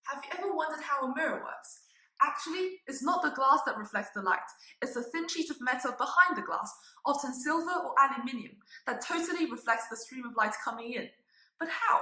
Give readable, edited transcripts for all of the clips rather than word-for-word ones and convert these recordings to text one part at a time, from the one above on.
Have you ever wondered how a mirror works? Actually, it's not the glass that reflects the light. It's a thin sheet of metal behind the glass, often silver or aluminium, that totally reflects the stream of light coming in. But how?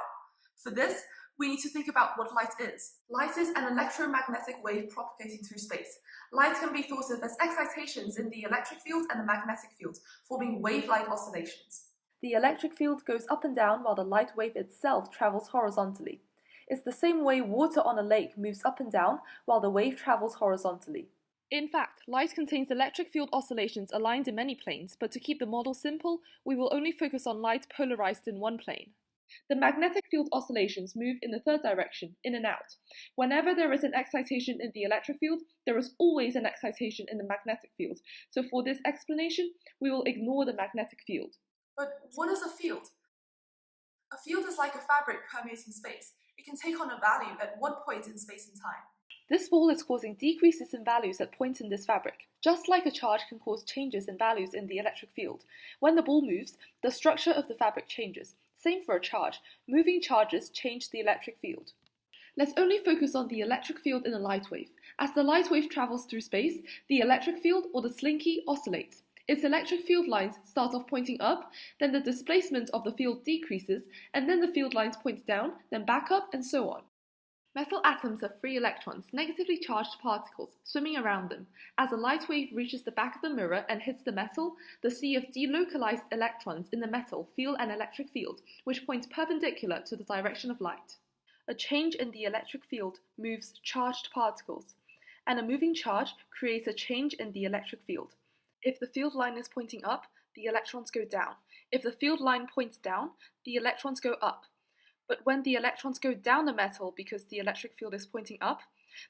For this, we need to think about what light is. Light is an electromagnetic wave propagating through space. Light can be thought of as excitations in the electric field and the magnetic field, forming wave-like oscillations. The electric field goes up and down while the light wave itself travels horizontally. It's the same way water on a lake moves up and down while the wave travels horizontally. In fact, light contains electric field oscillations aligned in many planes, but to keep the model simple, we will only focus on light polarized in one plane. The magnetic field oscillations move in the third direction, in and out. Whenever there is an excitation in the electric field, there is always an excitation in the magnetic field. So for this explanation, we will ignore the magnetic field. But what is a field? A field is like a fabric permeating space. It can take on a value at one point in space and time. This ball is causing decreases in values at points in this fabric, just like a charge can cause changes in values in the electric field. When the ball moves, the structure of the fabric changes. Same for a charge. Moving charges change the electric field. Let's only focus on the electric field in a light wave. As the light wave travels through space, the electric field, or the slinky, oscillates. Its electric field lines start off pointing up, then the displacement of the field decreases, and then the field lines point down, then back up, and so on. Metal atoms are free electrons, negatively charged particles, swimming around them. As a light wave reaches the back of the mirror and hits the metal, the sea of delocalized electrons in the metal feel an electric field, which points perpendicular to the direction of light. A change in the electric field moves charged particles, and a moving charge creates a change in the electric field. If the field line is pointing up, the electrons go down. If the field line points down, the electrons go up. But when the electrons go down the metal because the electric field is pointing up,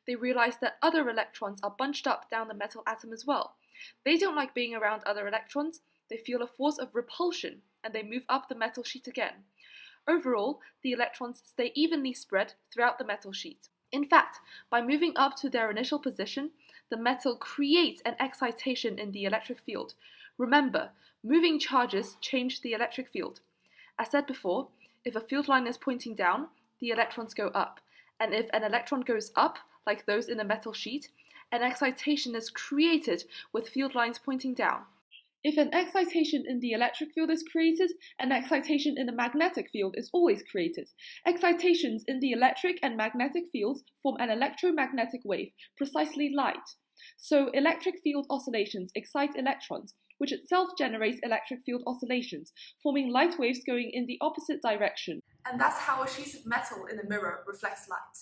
they realize that other electrons are bunched up down the metal atom as well. They don't like being around other electrons, they feel a force of repulsion, and they move up the metal sheet again. Overall, the electrons stay evenly spread throughout the metal sheet. In fact, by moving up to their initial position, the metal creates an excitation in the electric field. Remember, moving charges change the electric field. As said before, if a field line is pointing down, the electrons go up. And if an electron goes up, like those in a metal sheet, an excitation is created with field lines pointing down. If an excitation in the electric field is created, an excitation in the magnetic field is always created. Excitations in the electric and magnetic fields form an electromagnetic wave, precisely light. So electric field oscillations excite electrons, which itself generates electric field oscillations, forming light waves going in the opposite direction. And that's how a sheet of metal in a mirror reflects light.